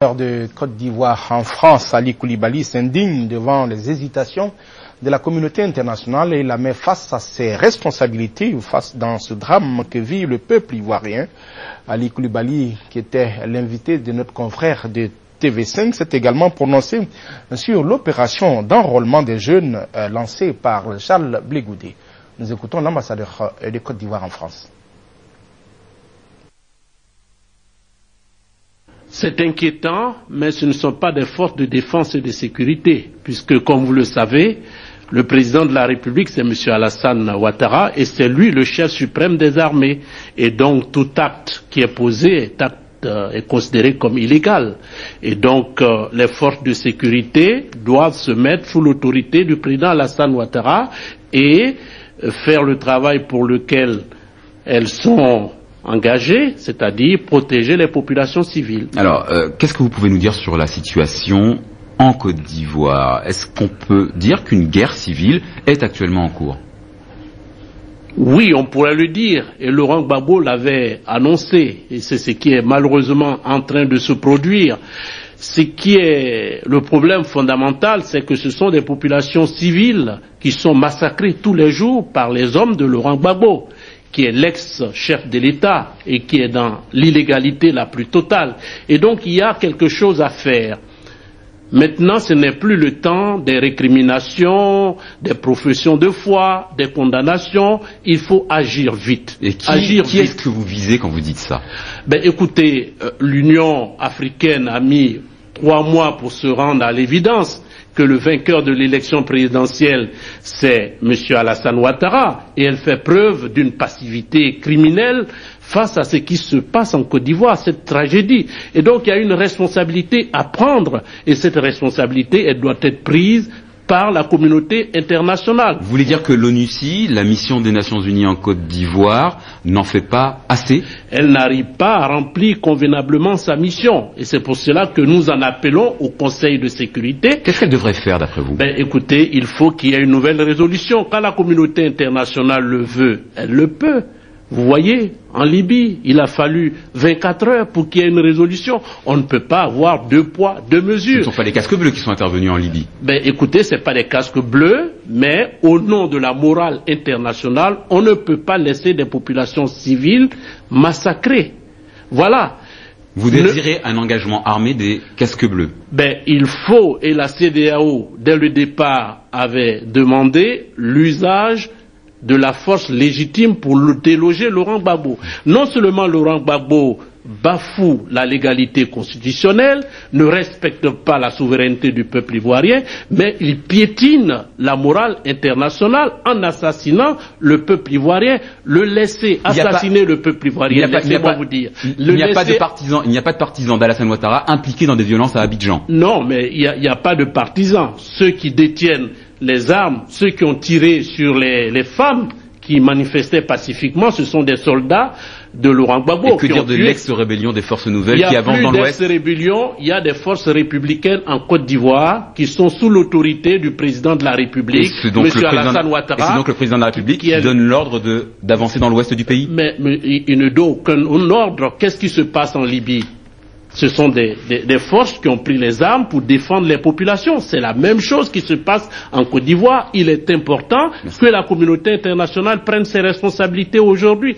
De Côte d'Ivoire en France, Ali Koulibaly s'indigne devant les hésitations de la communauté internationale et la met face à ses responsabilités face dans ce drame que vit le peuple ivoirien. Ali Koulibaly, qui était l'invité de notre confrère de TV5, s'est également prononcé sur l'opération d'enrôlement des jeunes lancée par Charles Blé Goudé. Nous écoutons l'ambassadeur de Côte d'Ivoire en France. C'est inquiétant, mais ce ne sont pas des forces de défense et de sécurité, puisque, comme vous le savez, le président de la République, c'est M. Alassane Ouattara, et c'est lui le chef suprême des armées. Et donc, tout acte qui est posé est considéré comme illégal. Et donc, les forces de sécurité doivent se mettre sous l'autorité du président Alassane Ouattara et faire le travail pour lequel elles sont engagés, c'est-à-dire protéger les populations civiles. Alors, qu'est-ce que vous pouvez nous dire sur la situation en Côte d'Ivoire? Est-ce qu'on peut dire qu'une guerre civile est actuellement en cours? Oui, on pourrait le dire, et Laurent Gbagbo l'avait annoncé, et c'est ce qui est malheureusement en train de se produire. Ce qui est le problème fondamental, c'est que ce sont des populations civiles qui sont massacrées tous les jours par les hommes de Laurent Gbagbo, qui est l'ex-chef de l'État et qui est dans l'illégalité la plus totale. Et donc il y a quelque chose à faire. Maintenant, ce n'est plus le temps des récriminations, des professions de foi, des condamnations. Il faut agir vite. Et qui est-ce que vous visez quand vous dites ça? Ben, écoutez, l'Union africaine a mis 3 mois pour se rendre à l'évidence que le vainqueur de l'élection présidentielle, c'est M. Alassane Ouattara, et elle fait preuve d'une passivité criminelle face à ce qui se passe en Côte d'Ivoire, cette tragédie. Et donc il y a une responsabilité à prendre, et cette responsabilité, elle doit être prise par la communauté internationale. Vous voulez dire que l'ONUCI, la mission des Nations Unies en Côte d'Ivoire, n'en fait pas assez? Elle n'arrive pas à remplir convenablement sa mission. Et c'est pour cela que nous en appelons au Conseil de sécurité. Qu'est-ce qu'elle devrait faire d'après vous? Ben, écoutez, il faut qu'il y ait une nouvelle résolution. Quand la communauté internationale le veut, elle le peut. Vous voyez, en Libye, il a fallu 24 heures pour qu'il y ait une résolution. On ne peut pas avoir 2 poids, 2 mesures. Ce ne sont pas les casques bleus qui sont intervenus en Libye. Ben, écoutez, c'est pas des casques bleus, mais au nom de la morale internationale, on ne peut pas laisser des populations civiles massacrées. Voilà. Vous désirez un engagement armé des casques bleus? Ben, il faut, et la CEDEAO, dès le départ, avait demandé l'usage de la force légitime pour déloger Laurent Gbagbo. Non seulement Laurent Gbagbo bafoue la légalité constitutionnelle, ne respecte pas la souveraineté du peuple ivoirien, mais il piétine la morale internationale en assassinant le peuple ivoirien. Le laisser assassiner le peuple ivoirien, laissez-moi vous dire. Il n'y a pas de partisans d'Alassane Ouattara impliqués dans des violences à Abidjan. Non, mais il n'y a pas de partisans. Ceux qui détiennent les armes, ceux qui ont tiré sur les femmes qui manifestaient pacifiquement, ce sont des soldats de Laurent Gbagbo. Et que dire de l'ex-rébellion des forces nouvelles qui avancent dans l'Ouest? Il y a plus d'ex-rébellion, il y a des forces républicaines en Côte d'Ivoire qui sont sous l'autorité du président de la République, M. Alassane Ouattara. Et c'est donc le président de la République qui donne l'ordre d'avancer dans l'Ouest du pays? Mais il ne donne aucun ordre. Qu'est-ce qui se passe en Libye? Ce sont des forces qui ont pris les armes pour défendre les populations. C'est la même chose qui se passe en Côte d'Ivoire. Il est important que la communauté internationale prenne ses responsabilités aujourd'hui.